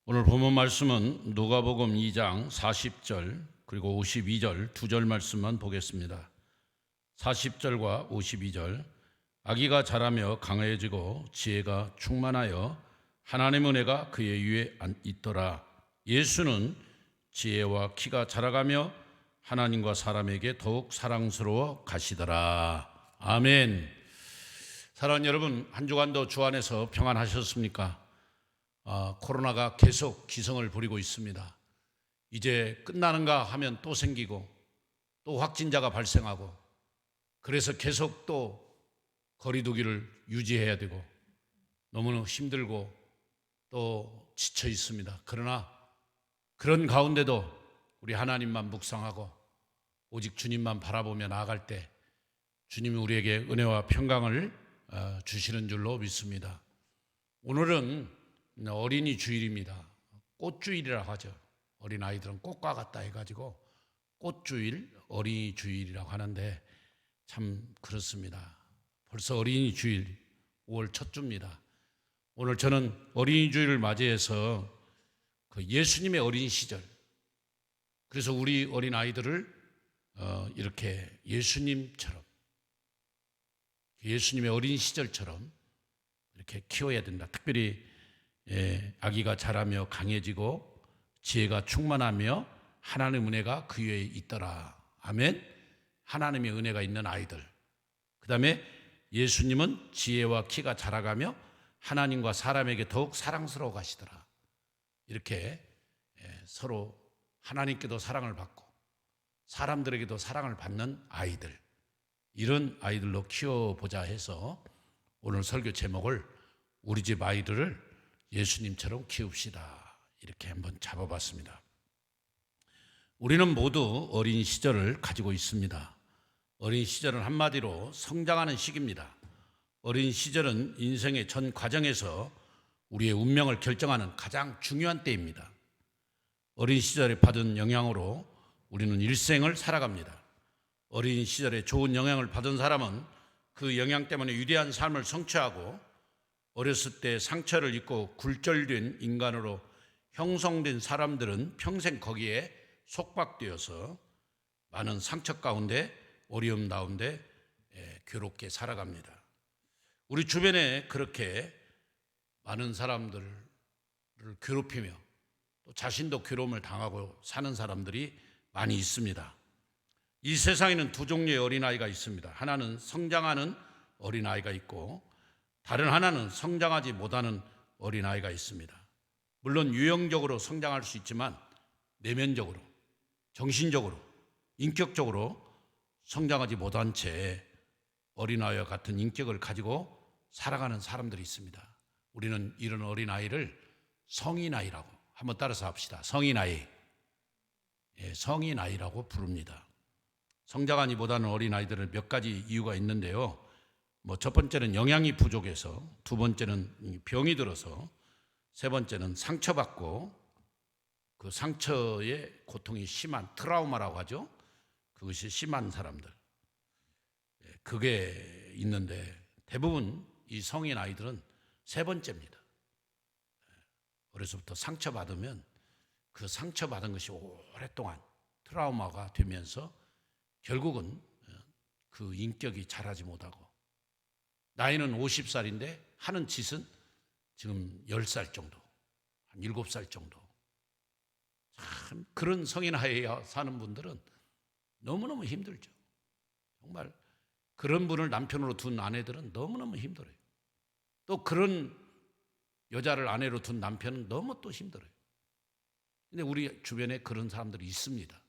오늘 본문 말씀은 누가복음 2장 40절 그리고 52절 두 절 말씀만 보겠습니다. 40절과 52절. 아기가 자라며 강해지고 지혜가 충만하여 하나님의 은혜가 그의 위에 있더라. 예수는 지혜와 키가 자라가며 하나님과 사람에게 더욱 사랑스러워 가시더라. 아멘. 사랑하는 여러분, 한 주간도 주 안에서 평안하셨습니까? 코로나가 계속 기승을 부리고 있습니다. 이제 끝나는가 하면 또 생기고 또 확진자가 발생하고, 그래서 계속 또 거리두기를 유지해야 되고 너무나 힘들고 또 지쳐 있습니다. 그러나 그런 가운데도 우리 하나님만 묵상하고 오직 주님만 바라보며 나아갈 때 주님이 우리에게 은혜와 평강을 주시는 줄로 믿습니다. 오늘은 어린이 주일입니다. 꽃주일이라고 하죠. 어린아이들은 꽃과 같다 해가지고 꽃주일, 어린이 주일이라고 하는데 참 그렇습니다. 벌써 어린이 주일 5월 첫 주입니다. 오늘 저는 어린이 주일을 맞이해서 그 예수님의 어린 시절, 그래서 우리 어린아이들을 이렇게 예수님처럼, 예수님의 어린 시절처럼 이렇게 키워야 된다. 특별히 아기가 자라며 강해지고 지혜가 충만하며 하나님의 은혜가 그 위에 있더라. 아멘. 하나님의 은혜가 있는 아이들. 그 다음에 예수님은 지혜와 키가 자라가며 하나님과 사람에게 더욱 사랑스러워 가시더라. 이렇게 서로 하나님께도 사랑을 받고 사람들에게도 사랑을 받는 아이들, 이런 아이들로 키워보자 해서 오늘 설교 제목을 우리 집 아이들을 예수님처럼 키웁시다, 이렇게 한번 잡아봤습니다. 우리는 모두 어린 시절을 가지고 있습니다. 어린 시절은 한마디로 성장하는 시기입니다. 어린 시절은 인생의 전 과정에서 우리의 운명을 결정하는 가장 중요한 때입니다. 어린 시절에 받은 영향으로 우리는 일생을 살아갑니다. 어린 시절에 좋은 영향을 받은 사람은 그 영향 때문에 위대한 삶을 성취하고, 어렸을 때 상처를 입고 굴절된 인간으로 형성된 사람들은 평생 거기에 속박되어서 많은 상처 가운데, 어려움 가운데 괴롭게 살아갑니다. 우리 주변에 그렇게 많은 사람들을 괴롭히며 또 자신도 괴로움을 당하고 사는 사람들이 많이 있습니다. 이 세상에는 두 종류의 어린아이가 있습니다. 하나는 성장하는 어린아이가 있고, 다른 하나는 성장하지 못하는 어린아이가 있습니다. 물론 유형적으로 성장할 수 있지만 내면적으로, 정신적으로, 인격적으로 성장하지 못한 채 어린아이와 같은 인격을 가지고 살아가는 사람들이 있습니다. 우리는 이런 어린아이를 성인아이라고, 한번 따라서 합시다. 성인아이. 성인아이라고 부릅니다. 성장하지 못하는 어린아이들은 몇 가지 이유가 있는데요. 첫 번째는 영양이 부족해서, 두 번째는 병이 들어서, 세 번째는 상처받고 그 상처의 고통이 심한 트라우마라고 하죠. 그것이 심한 사람들, 그게 있는데 대부분 이 성인 아이들은 세 번째입니다. 어려서부터 상처받으면 그 상처받은 것이 오랫동안 트라우마가 되면서 결국은 그 인격이 자라지 못하고, 나이는 50살인데 하는 짓은 지금 10살 정도, 한 7살 정도. 참 그런 성인 아이에 사는 분들은 너무너무 힘들죠. 정말 그런 분을 남편으로 둔 아내들은 너무너무 힘들어요. 또 그런 여자를 아내로 둔 남편은 너무 또 힘들어요. 근데 우리 주변에 그런 사람들이 있습니다.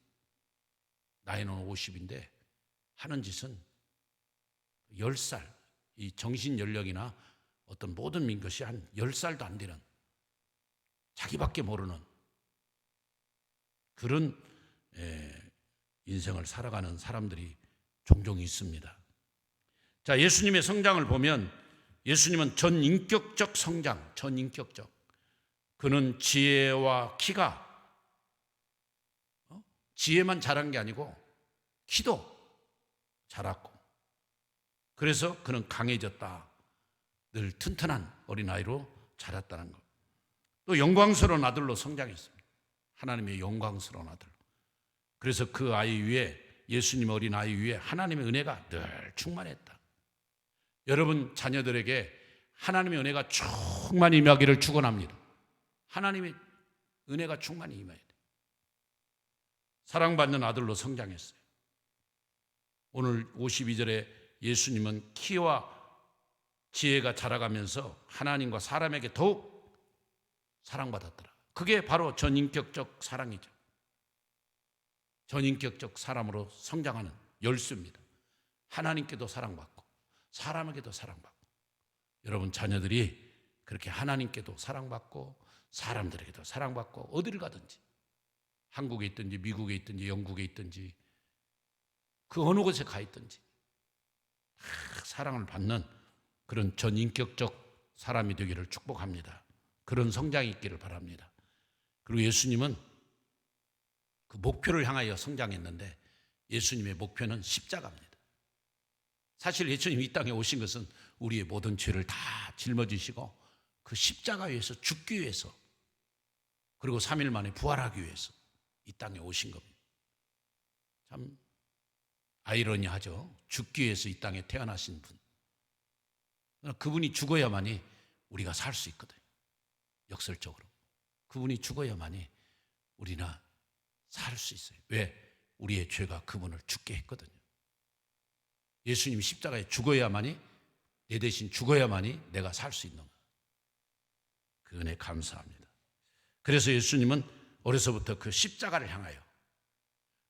나이는 50인데 하는 짓은 10살, 이 정신 연령이나 어떤 모든 것이 한 10살도 안 되는, 자기밖에 모르는 그런 인생을 살아가는 사람들이 종종 있습니다. 자, 예수님의 성장을 보면 예수님은 전인격적 성장, 전인격적. 그는 지혜와 키가, 지혜만 자란 게 아니고 키도 자랐고, 그래서 그는 강해졌다. 늘 튼튼한 어린아이로 자랐다는 것. 또 영광스러운 아들로 성장했습니다. 하나님의 영광스러운 아들. 그래서 그 아이 위에, 예수님 어린 아이 위에 하나님의 은혜가 늘 충만했다. 여러분 자녀들에게 하나님의 은혜가 충만히 임하기를 축원합니다. 하나님의 은혜가 충만히 임해야 돼. 사랑받는 아들로 성장했어요. 오늘 52절에 예수님은 키와 지혜가 자라가면서 하나님과 사람에게 더욱 사랑받았더라. 그게 바로 전인격적 사랑이죠. 전인격적 사람으로 성장하는 열쇠입니다. 하나님께도 사랑받고 사람에게도 사랑받고. 여러분 자녀들이 그렇게 하나님께도 사랑받고 사람들에게도 사랑받고 어디를 가든지, 한국에 있든지 미국에 있든지 영국에 있든지 그 어느 곳에 가 있든지 사랑을 받는 그런 전인격적 사람이 되기를 축복합니다. 그런 성장이 있기를 바랍니다. 그리고 예수님은 그 목표를 향하여 성장했는데 예수님의 목표는 십자가입니다. 사실 예수님이 이 땅에 오신 것은 우리의 모든 죄를 다 짊어지시고 그 십자가 위에서 죽기 위해서, 그리고 3일 만에 부활하기 위해서 이 땅에 오신 겁니다. 참 아이러니하죠. 죽기 위해서 이 땅에 태어나신 분. 그분이 죽어야만이 우리가 살 수 있거든요. 역설적으로 그분이 죽어야만이 우리나 살 수 있어요. 왜? 우리의 죄가 그분을 죽게 했거든요. 예수님이 십자가에 죽어야만이, 내 대신 죽어야만이 내가 살 수 있는 거예요. 그 은혜 감사합니다. 그래서 예수님은 어려서부터 그 십자가를 향하여,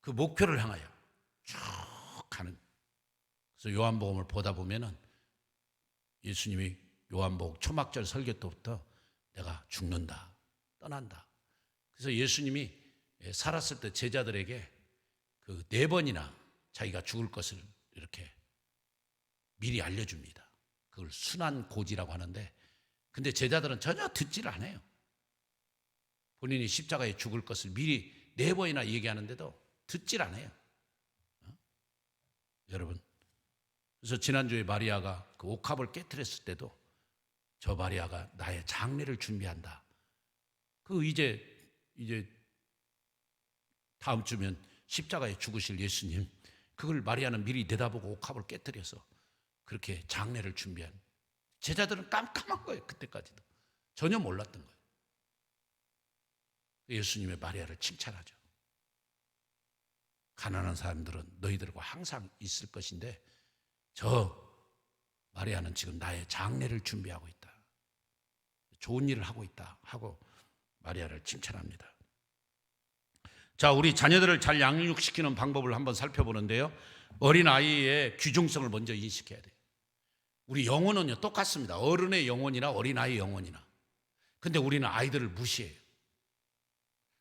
그 목표를 향하여 쭉 가는. 그래서 요한복음을 보다 보면은 예수님이 요한복음 초막절 설교 때부터 내가 죽는다, 떠난다. 그래서 예수님이 살았을 때 제자들에게 그 4번이나 자기가 죽을 것을 이렇게 미리 알려줍니다. 그걸 순환고지라고 하는데, 근데 제자들은 전혀 듣지를 않아요. 본인이 십자가에 죽을 것을 미리 4번이나 얘기하는데도 듣질 않아요. 여러분, 그래서 지난주에 마리아가 그 옥합을 깨트렸을 때도 저 마리아가 나의 장례를 준비한다. 그 이제 다음 주면 십자가에 죽으실 예수님, 그걸 마리아는 미리 내다보고 옥합을 깨트려서 그렇게 장례를 준비한. 제자들은 깜깜한 거예요. 그때까지도 전혀 몰랐던 거예요. 예수님의 마리아를 칭찬하죠. 가난한 사람들은 너희들과 항상 있을 것인데 저 마리아는 지금 나의 장례를 준비하고 있다, 좋은 일을 하고 있다 하고 마리아를 칭찬합니다. 자, 우리 자녀들을 잘 양육시키는 방법을 한번 살펴보는데요, 어린아이의 귀중성을 먼저 인식해야 돼요. 우리 영혼은요 똑같습니다. 어른의 영혼이나 어린아이의 영혼이나. 근데 우리는 아이들을 무시해요.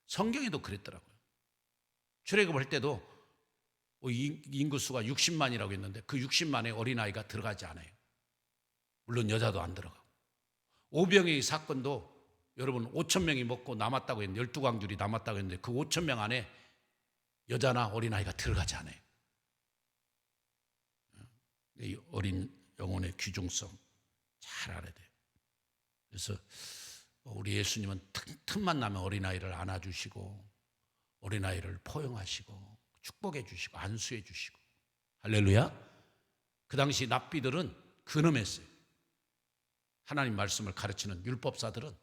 성경에도 그랬더라고요. 출애굽할 때도 인구수가 60만이라고 했는데 그 60만에 어린아이가 들어가지 않아요. 물론 여자도 안 들어가고. 오병이의 사건도 여러분 5,000명이 먹고 남았다고 했는데, 12광줄이 남았다고 했는데 그 5,000명 안에 여자나 어린아이가 들어가지 않아요. 이 어린 영혼의 귀중성 잘 알아야 돼요. 그래서 우리 예수님은 틈만 나면 어린아이를 안아주시고 어린아이를 포용하시고 축복해 주시고 안수해 주시고. 할렐루야. 그 당시 납비들은 근엄했어요. 하나님 말씀을 가르치는 율법사들은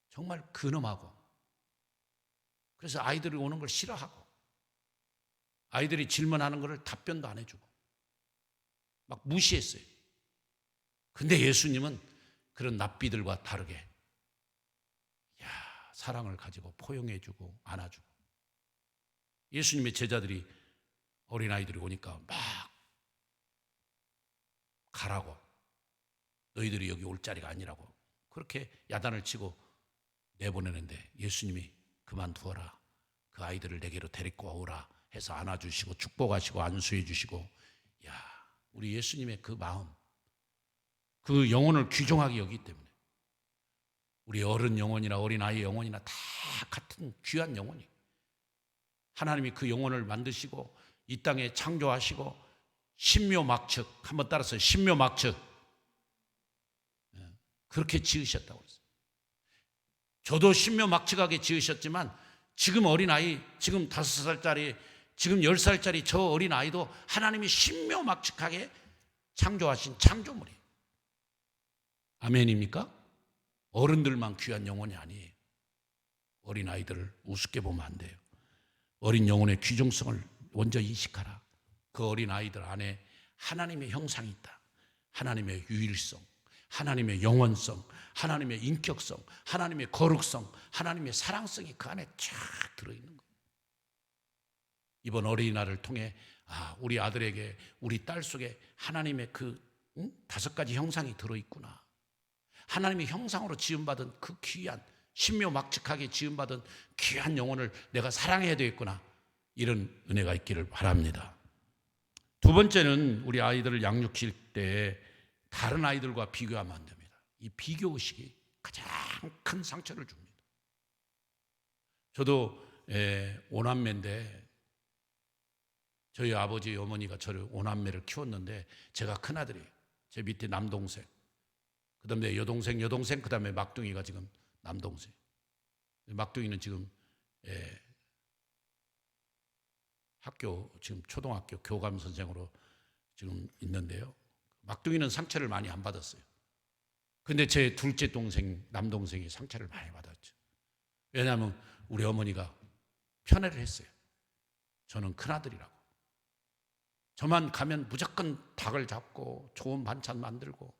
정말 근엄하고, 그래서 아이들이 오는 걸 싫어하고 아이들이 질문하는 걸 답변도 안 해주고 막 무시했어요. 근데 예수님은 그런 납비들과 다르게 사랑을 가지고 포용해주고 안아주고. 예수님의 제자들이, 어린아이들이 오니까 막 가라고, 너희들이 여기 올 자리가 아니라고 그렇게 야단을 치고 내보내는데 예수님이 그만두어라, 그 아이들을 내게로 데리고 오라 해서 안아주시고 축복하시고 안수해 주시고. 우리 예수님의 그 마음, 그 영혼을 귀중하게 여기기 때문에 우리 어른 영혼이나 어린아이 영혼이나 다 같은 귀한 영혼이, 하나님이 그 영혼을 만드시고 이 땅에 창조하시고 신묘막측, 한번 따라서 신묘막측, 그렇게 지으셨다고 했어요. 저도 신묘막측하게 지으셨지만 지금 어린아이, 지금 5살짜리, 지금 10살짜리 저 어린아이도 하나님이 신묘막측하게 창조하신 창조물이에요. 아멘입니까? 어른들만 귀한 영혼이 아니에요. 어린아이들을 우습게 보면 안 돼요. 어린 영혼의 귀중성을 먼저 인식하라. 그 어린아이들 안에 하나님의 형상이 있다. 하나님의 유일성, 하나님의 영원성, 하나님의 인격성, 하나님의 거룩성, 하나님의 사랑성이 그 안에 쫙 들어있는 거예요. 이번 어린이날을 통해 우리 아들에게, 우리 딸 속에 하나님의 그 5가지 형상이 들어있구나. 하나님의 형상으로 지음받은 그 귀한, 신묘막측하게 지음받은 귀한 영혼을 내가 사랑해야 되겠구나. 이런 은혜가 있기를 바랍니다. 두 번째는 우리 아이들을 양육할 때 다른 아이들과 비교하면 안 됩니다. 이 비교의식이 가장 큰 상처를 줍니다. 저도 5남매인데 저희 아버지 어머니가 저를 5남매를 키웠는데 제가 큰아들이에요. 제 밑에 남동생, 그 다음에 여동생, 그 다음에 막둥이가 지금 남동생. 막둥이는 지금 학교, 지금 초등학교 교감 선생으로 지금 있는데요. 막둥이는 상처를 많이 안 받았어요. 근데 제 둘째 동생, 남동생이 상처를 많이 받았죠. 왜냐하면 우리 어머니가 편애를 했어요. 저는 큰아들이라고. 저만 가면 무조건 닭을 잡고 좋은 반찬 만들고,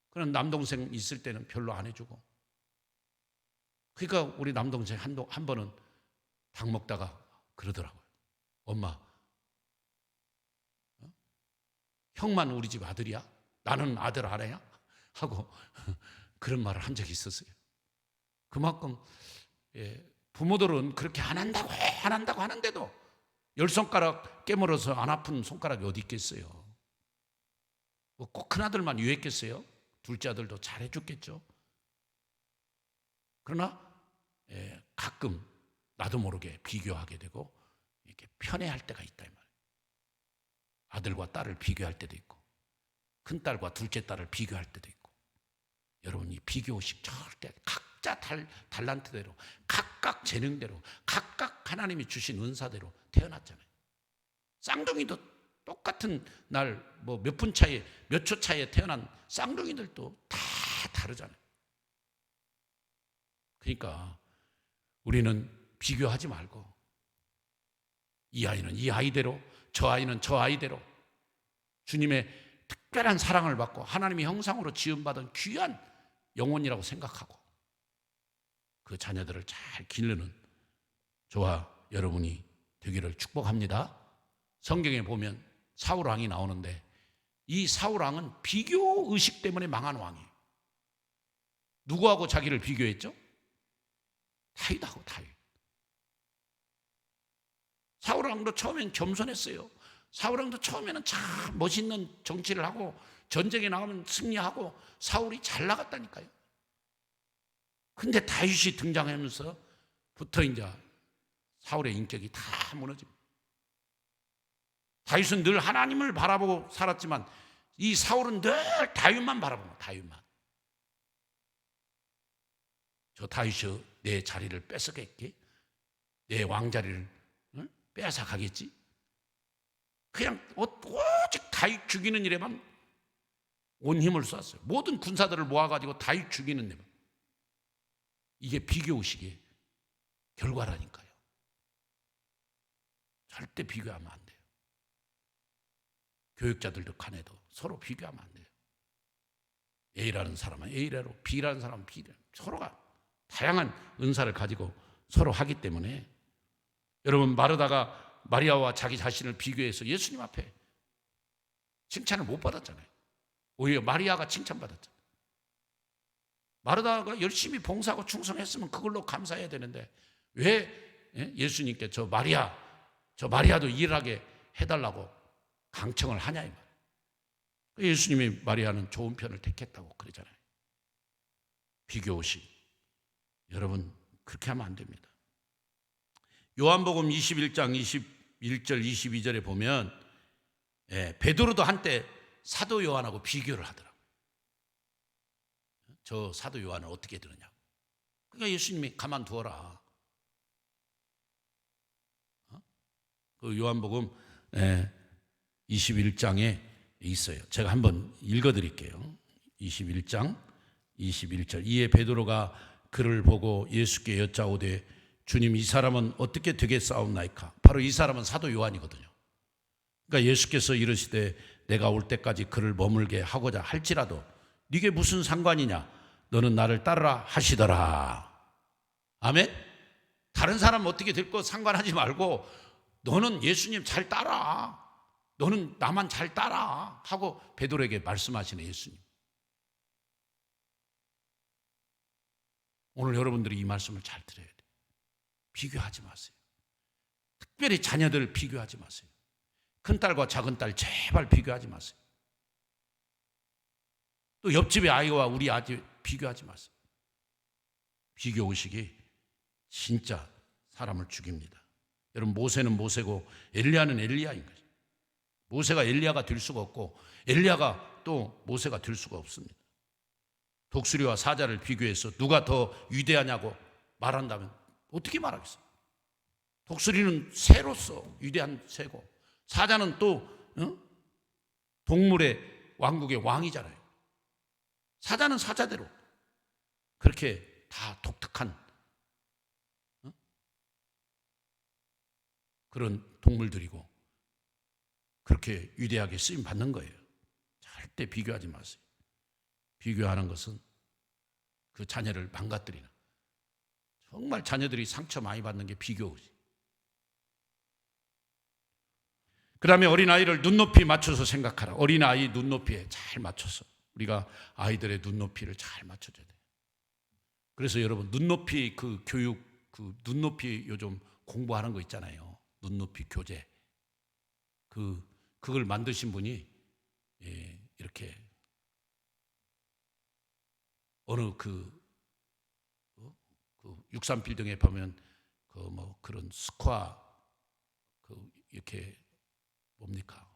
그런 남동생 있을 때는 별로 안 해주고. 그러니까 우리 남동생 한 번은 닭 먹다가 그러더라고요. 엄마, 형만 우리 집 아들이야? 나는 아들 안 해야? 하고 그런 말을 한 적이 있었어요. 그만큼 부모들은 그렇게 안 한다고 하는데도 10손가락 깨물어서 안 아픈 손가락이 어디 있겠어요. 꼭 큰아들만 유했겠어요? 둘째 아들도 잘해줬겠죠. 그러나 가끔 나도 모르게 비교하게 되고 이렇게 편애할 때가 있다 이 말이에요. 아들과 딸을 비교할 때도 있고, 큰딸과 둘째 딸을 비교할 때도 있고. 여러분, 이 비교의식 절대, 각자 달란트대로, 각각 재능대로, 각각 하나님이 주신 은사대로 태어났잖아요. 쌍둥이도 똑같은 날 몇 분 차에, 몇 초 차에 태어난 쌍둥이들도 다 다르잖아요. 그러니까 우리는 비교하지 말고 이 아이는 이 아이대로, 저 아이는 저 아이대로 주님의 특별한 사랑을 받고 하나님의 형상으로 지음받은 귀한 영혼이라고 생각하고 그 자녀들을 잘 기르는 저와 여러분이 되기를 축복합니다. 성경에 보면 사울 왕이 나오는데 이 사울 왕은 비교 의식 때문에 망한 왕이에요. 누구하고 자기를 비교했죠? 다윗하고 다윗. 사울 왕도 처음엔 겸손했어요. 사울 왕도 처음에는 참 멋있는 정치를 하고 전쟁에 나가면 승리하고 사울이 잘 나갔다니까요. 근데 다윗이 등장하면서부터 이제 사울의 인격이 다 무너집니다. 다윗은 늘 하나님을 바라보고 살았지만 이 사울은 늘 다윗만 바라보고, 다윗만. 저 다윗이 내 자리를 뺏어겠기? 내 왕자리를 빼앗아 가겠지? 그냥 오직 다윗 죽이는 일에만 온 힘을 쐈어요. 모든 군사들을 모아가지고 다윗 죽이는 데만. 이게 비교의식의 결과라니까요. 절대 비교하면 안 돼요. 교육자들도 간에도 서로 비교하면 안 돼요. A라는 사람은 A대로, B라는 사람은 B대로, 서로가 다양한 은사를 가지고 서로 하기 때문에. 여러분, 마르다가 마리아와 자기 자신을 비교해서 예수님 앞에 칭찬을 못 받았잖아요. 오히려 마리아가 칭찬받았잖아요. 마르다가 열심히 봉사하고 충성했으면 그걸로 감사해야 되는데 왜 예수님께 저 마리아도 일하게 해달라고 강청을 하냐 이 말이에요. 예수님이 마리아는 좋은 편을 택했다고 그러잖아요. 비교의식. 여러분, 그렇게 하면 안 됩니다. 요한복음 21장 21절 22절에 보면 베드로도 한때 사도 요한하고 비교를 하더라고요. 저 사도 요한은 어떻게 들었냐. 그러니까 예수님이 가만두어라. 그 요한복음 21장에 있어요. 제가 한번 읽어드릴게요. 21장 21절. 이에 베드로가 그를 보고 예수께 여짜오되 주님, 이 사람은 어떻게 되겠사옵나이까? 바로 이 사람은 사도 요한이거든요. 그러니까 예수께서 이르시되 내가 올 때까지 그를 머물게 하고자 할지라도 네게 무슨 상관이냐? 너는 나를 따르라 하시더라. 아멘? 다른 사람 어떻게 될 거 상관하지 말고 너는 예수님 잘 따라. 너는 나만 잘 따라 하고 베드로에게 말씀하시네, 예수님. 오늘 여러분들이 이 말씀을 잘 들어야 돼요. 비교하지 마세요. 특별히 자녀들 비교하지 마세요. 큰딸과 작은딸 제발 비교하지 마세요. 또 옆집의 아이와 우리 아이 비교하지 마세요. 비교 의식이 진짜 사람을 죽입니다. 여러분, 모세는 모세고 엘리야는 엘리야인 거죠. 모세가 엘리야가 될 수가 없고 엘리야가 또 모세가 될 수가 없습니다. 독수리와 사자를 비교해서 누가 더 위대하냐고 말한다면 어떻게 말하겠어요? 독수리는 새로서 위대한 새고 사자는 또 동물의 왕국의 왕이잖아요. 사자는 사자대로 그렇게 다 독특한 그런 동물들이고 그렇게 위대하게 쓰임 받는 거예요. 절대 비교하지 마세요. 비교하는 것은 그 자녀를 망가뜨리는, 정말 자녀들이 상처 많이 받는 게 비교지. 그 다음에 어린아이를 눈높이 맞춰서 생각하라. 어린아이 눈높이에 잘 맞춰서 우리가 아이들의 눈높이를 잘 맞춰줘야 돼요. 그래서 여러분, 눈높이 그 교육, 그 눈높이 요즘 공부하는 거 있잖아요. 눈높이 교재. 그걸 만드신 분이 이렇게 어느 그 63빌딩에 보면 그런 스쿼 이렇게 뭡니까?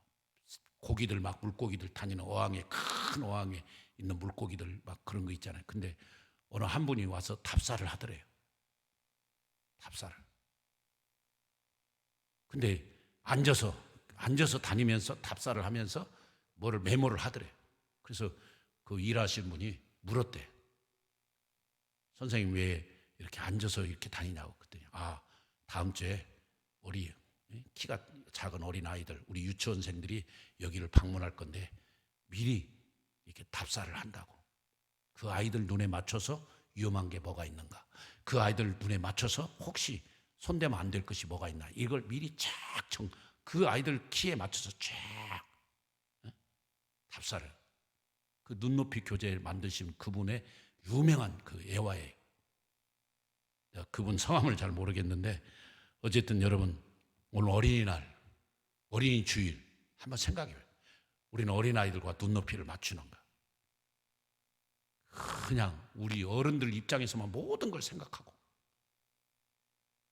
고기들 막 물고기들 다니는 어항에, 큰 어항에 있는 물고기들 막 그런 거 있잖아요. 근데 어느 한 분이 와서 답사를 하더래요. 답사를. 근데 앉아서 다니면서 답사를 하면서 뭐를 메모를 하더래요. 그래서 그 일하시는 분이 물었대. 선생님 왜 이렇게 앉아서 이렇게 다니냐고. 그랬더니 다음 주에 우리 키가 작은 어린 아이들, 우리 유치원생들이 여기를 방문할 건데 미리 이렇게 답사를 한다고. 그 아이들 눈에 맞춰서 위험한 게 뭐가 있는가, 그 아이들 눈에 맞춰서 혹시 손대면 안 될 것이 뭐가 있나, 이걸 미리 그 아이들 키에 맞춰서 쫙 답사를. 그 눈높이 교재를 만드신 그분의 유명한 그 애화예요. 그분 성함을 잘 모르겠는데 어쨌든 여러분, 오늘 어린이날, 어린이 주일 한번 생각해요. 우리는 어린아이들과 눈높이를 맞추는가? 그냥 우리 어른들 입장에서만 모든 걸 생각하고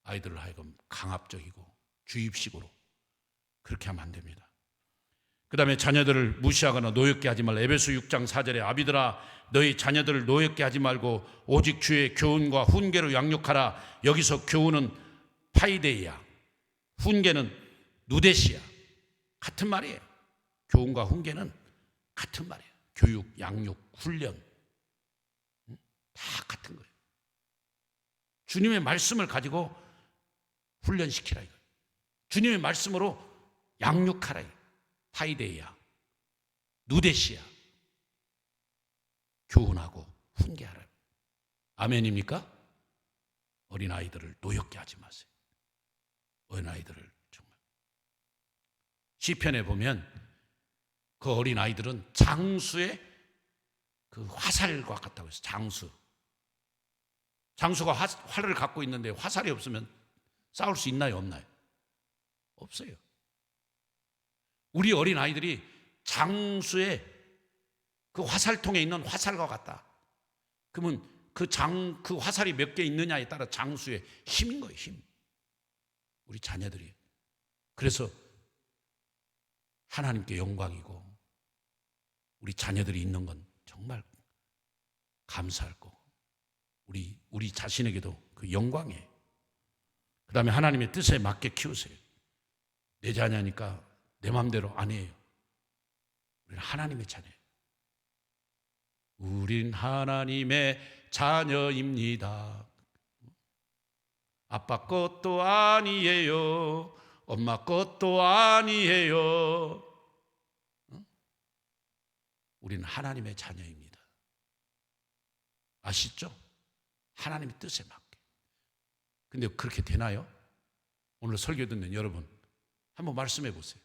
아이들을 하여금 강압적이고 주입식으로 그렇게 하면 안 됩니다. 그 다음에 자녀들을 무시하거나 노엽게 하지 말라. 에베소 6장 4절에 아비들아 너희 자녀들을 노엽게 하지 말고 오직 주의 교훈과 훈계로 양육하라. 여기서 교훈은 파이데이야, 훈계는 누데시야. 같은 말이에요. 교훈과 훈계는 같은 말이에요. 교육, 양육, 훈련 다 같은 거예요. 주님의 말씀을 가지고 훈련시키라 이거예요. 주님의 말씀으로 양육하라 이거예요. 파이데이야, 누데시야. 교훈하고 훈계하라. 아멘입니까? 어린아이들을 노엽게 하지 마세요. 어린아이들을 정말. 시편에 보면 그 어린아이들은 장수의 그 화살과 같다고 해서 장수가 활을 갖고 있는데 화살이 없으면 싸울 수 있나요, 없나요? 없어요. 우리 어린아이들이 장수의 그 화살통에 있는 화살과 같다. 그러면 그 화살이 몇 개 있느냐에 따라 장수의 힘인 거예요, 힘. 우리 자녀들이. 그래서 하나님께 영광이고 우리 자녀들이 있는 건 정말 감사할 거고 우리 자신에게도 그 영광이에요. 그 다음에 하나님의 뜻에 맞게 키우세요. 내 자녀니까 내 마음대로 안 해요. 우리는 하나님의 자녀예요. 우린 하나님의 자녀입니다. 아빠 것도 아니에요. 엄마 것도 아니에요. 우리는 하나님의 자녀입니다. 아시죠? 하나님의 뜻에 맞게. 근데 그렇게 되나요? 오늘 설교 듣는 여러분 한번 말씀해 보세요.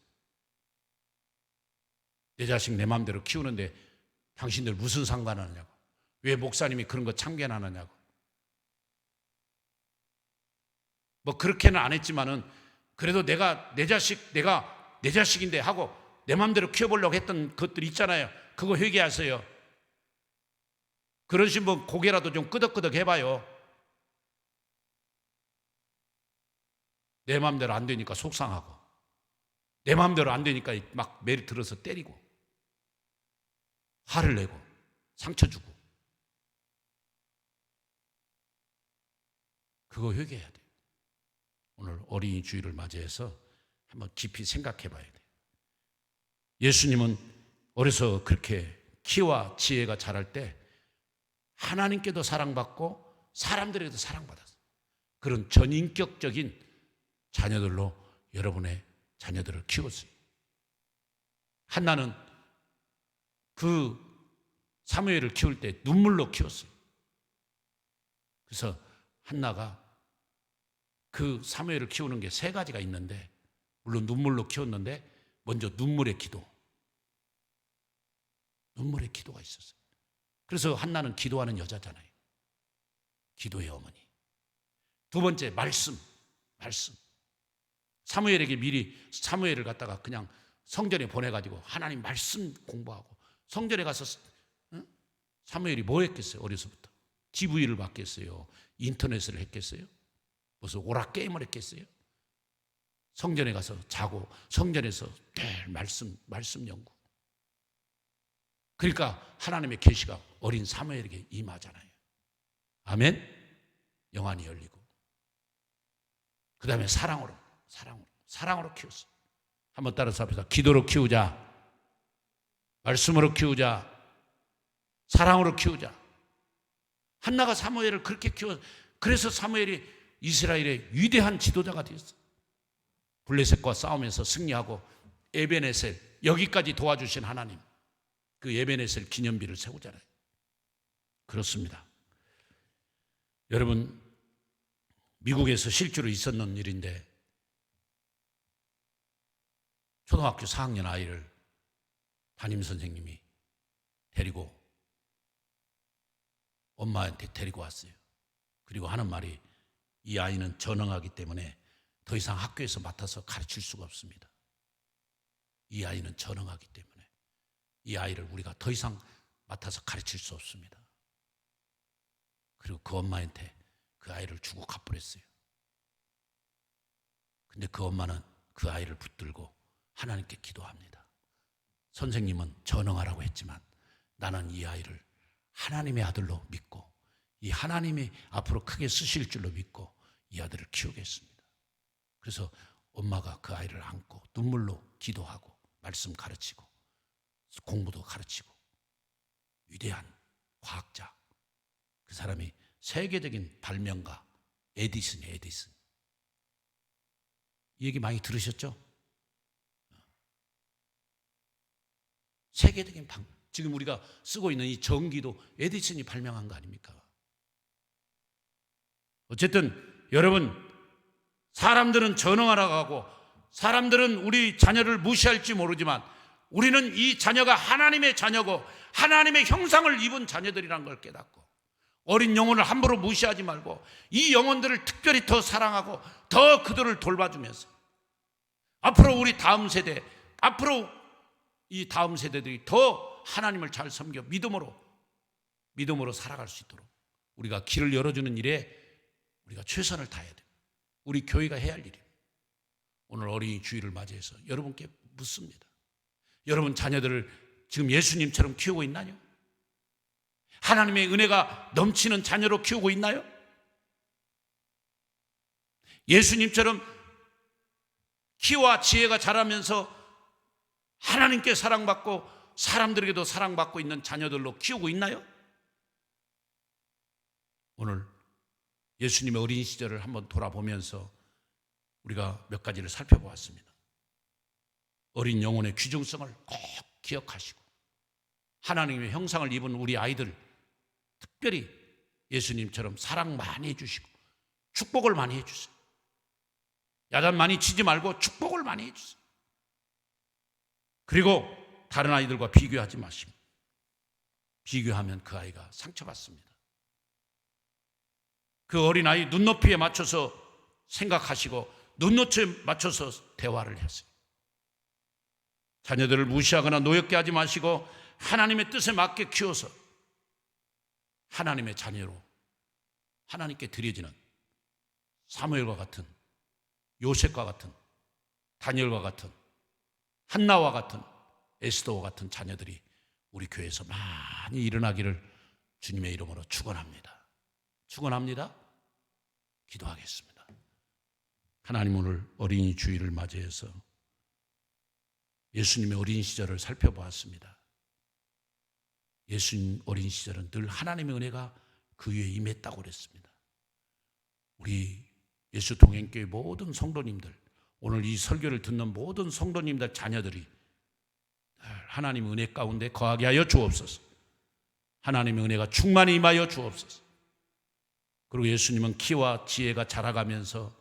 내 자식 내 마음대로 키우는데 당신들 무슨 상관하느냐고. 왜 목사님이 그런 거 참견하느냐고. 뭐 그렇게는 안 했지만은 그래도 내가 내 자식인데 하고 내 마음대로 키워보려고 했던 것들 있잖아요. 그거 회개하세요. 그러신 분 고개라도 좀 끄덕끄덕 해봐요. 내 마음대로 안 되니까 속상하고 내 마음대로 안 되니까 막 매를 들어서 때리고 화를 내고 상처 주고 그거 회개해야 돼요. 오늘 어린이 주일을 맞이해서 한번 깊이 생각해 봐야 돼요. 예수님은 어려서 그렇게 키와 지혜가 자랄 때 하나님께도 사랑받고 사람들에게도 사랑받았어요. 그런 전인격적인 자녀들로 여러분의 자녀들을 키웠어요. 한나는 그 사무엘을 키울 때 눈물로 키웠어요. 그래서 한나가 그 사무엘을 키우는 게 세 가지가 있는데, 물론 눈물로 키웠는데 먼저 눈물의 기도가 있었어요. 그래서 한나는 기도하는 여자잖아요. 기도의 어머니. 두 번째 말씀. 사무엘에게 미리 사무엘을 갖다가 그냥 성전에 보내가지고 하나님 말씀 공부하고, 성전에 가서 사무엘이 뭐 했겠어요? 어려서부터 TV를 봤겠어요? 인터넷을 했겠어요? 무슨 오락 게임을 했겠어요? 성전에 가서 자고 성전에서 매일 말씀 연구. 그러니까 하나님의 계시가 어린 사무엘에게 임하잖아요. 아멘. 영안이 열리고, 그 다음에 사랑으로 키웠어요. 한번 따라서 합시다. 기도로 키우자, 말씀으로 키우자, 사랑으로 키우자. 한나가 사무엘을 그렇게 그래서 사무엘이 이스라엘의 위대한 지도자가 되었어요. 블레셋과 싸우면서 승리하고 에베네셀, 여기까지 도와주신 하나님, 그 에베네셀 기념비를 세우잖아요. 그렇습니다. 여러분, 미국에서 실제로 있었는 일인데, 초등학교 4학년 아이를 담임선생님이 데리고 엄마한테 데리고 왔어요. 그리고 하는 말이, 이 아이는 전능하기 때문에 더 이상 학교에서 맡아서 가르칠 수가 없습니다. 이 아이는 전능하기 때문에 이 아이를 우리가 더 이상 맡아서 가르칠 수 없습니다. 그리고 그 엄마한테 그 아이를 주고 가버렸어요. 근데 그 엄마는 그 아이를 붙들고 하나님께 기도합니다. 선생님은 전능하라고 했지만 나는 이 아이를 하나님의 아들로 믿고, 이 하나님이 앞으로 크게 쓰실 줄로 믿고 이 아들을 키우겠습니다. 그래서 엄마가 그 아이를 안고 눈물로 기도하고 말씀 가르치고 공부도 가르치고, 위대한 과학자, 그 사람이 세계적인 발명가 에디슨이에요. 에디슨. 이 얘기 많이 들으셨죠? 세계적인 지금 우리가 쓰고 있는 이 전기도 에디슨이 발명한 거 아닙니까? 어쨌든 여러분, 사람들은 전능하라고 하고 사람들은 우리 자녀를 무시할지 모르지만 우리는 이 자녀가 하나님의 자녀고 하나님의 형상을 입은 자녀들이란 걸 깨닫고, 어린 영혼을 함부로 무시하지 말고 이 영혼들을 특별히 더 사랑하고 더 그들을 돌봐주면서 앞으로 우리 다음 세대, 앞으로 이 다음 세대들이 더 하나님을 잘 섬겨 믿음으로 살아갈 수 있도록 우리가 길을 열어주는 일에 우리가 최선을 다해야 돼요. 우리 교회가 해야 할 일이에요. 오늘 어린이 주일을 맞이해서 여러분께 묻습니다. 여러분 자녀들을 지금 예수님처럼 키우고 있나요? 하나님의 은혜가 넘치는 자녀로 키우고 있나요? 예수님처럼 키와 지혜가 자라면서 하나님께 사랑받고 사람들에게도 사랑받고 있는 자녀들로 키우고 있나요? 오늘 예수님의 어린 시절을 한번 돌아보면서 우리가 몇 가지를 살펴보았습니다. 어린 영혼의 귀중성을 꼭 기억하시고 하나님의 형상을 입은 우리 아이들 특별히 예수님처럼 사랑 많이 해주시고 축복을 많이 해주세요. 야단 많이 치지 말고 축복을 많이 해주세요. 그리고 다른 아이들과 비교하지 마십니다. 비교하면 그 아이가 상처받습니다. 그 어린아이 눈높이에 맞춰서 생각하시고 눈높이에 맞춰서 대화를 하세요. 자녀들을 무시하거나 노엽게 하지 마시고 하나님의 뜻에 맞게 키워서 하나님의 자녀로 하나님께 드려지는 사무엘과 같은, 요셉과 같은, 다니엘과 같은, 한나와 같은, 에스더와 같은 자녀들이 우리 교회에서 많이 일어나기를 주님의 이름으로 축원합니다. 축원합니다. 기도하겠습니다. 하나님, 오늘 어린이 주일을 맞이해서 예수님의 어린 시절을 살펴보았습니다. 예수님 어린 시절은 늘 하나님의 은혜가 그 위에 임했다고 그랬습니다. 우리 예수동행교회 모든 성도님들, 오늘 이 설교를 듣는 모든 성도님들 자녀들이 하나님의 은혜 가운데 거하게 하여 주옵소서. 하나님의 은혜가 충만히 임하여 주옵소서. 그리고 예수님은 키와 지혜가 자라가면서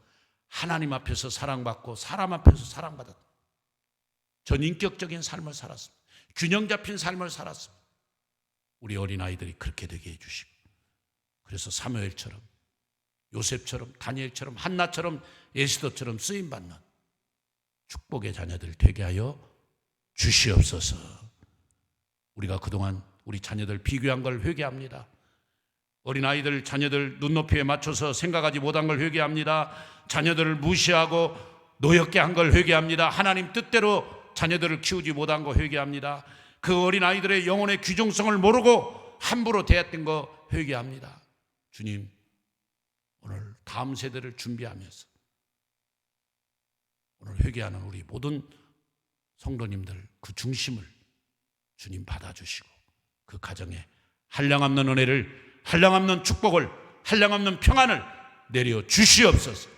하나님 앞에서 사랑받고 사람 앞에서 사랑받았다. 전인격적인 삶을 살았습니다. 균형 잡힌 삶을 살았습니다. 우리 어린아이들이 그렇게 되게 해주시고, 그래서 사무엘처럼, 요셉처럼, 다니엘처럼, 한나처럼, 에스더처럼 쓰임받는 축복의 자녀들 되게 하여 주시옵소서. 우리가 그동안 우리 자녀들 비교한 걸 회개합니다. 어린아이들, 자녀들 눈높이에 맞춰서 생각하지 못한 걸 회개합니다. 자녀들을 무시하고 노엽게 한 걸 회개합니다. 하나님 뜻대로 자녀들을 키우지 못한 거 회개합니다. 그 어린아이들의 영혼의 귀중성을 모르고 함부로 대했던 거 회개합니다. 주님, 오늘 다음 세대를 준비하면서 오늘 회개하는 우리 모든 성도님들 그 중심을 주님 받아주시고 그 가정에 한량없는 은혜를, 한량없는 축복을, 한량없는 평안을 내려 주시옵소서.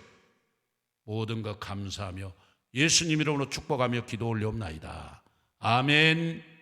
모든 것 감사하며 예수님 이름으로 축복하며 기도 올려옵나이다. 아멘.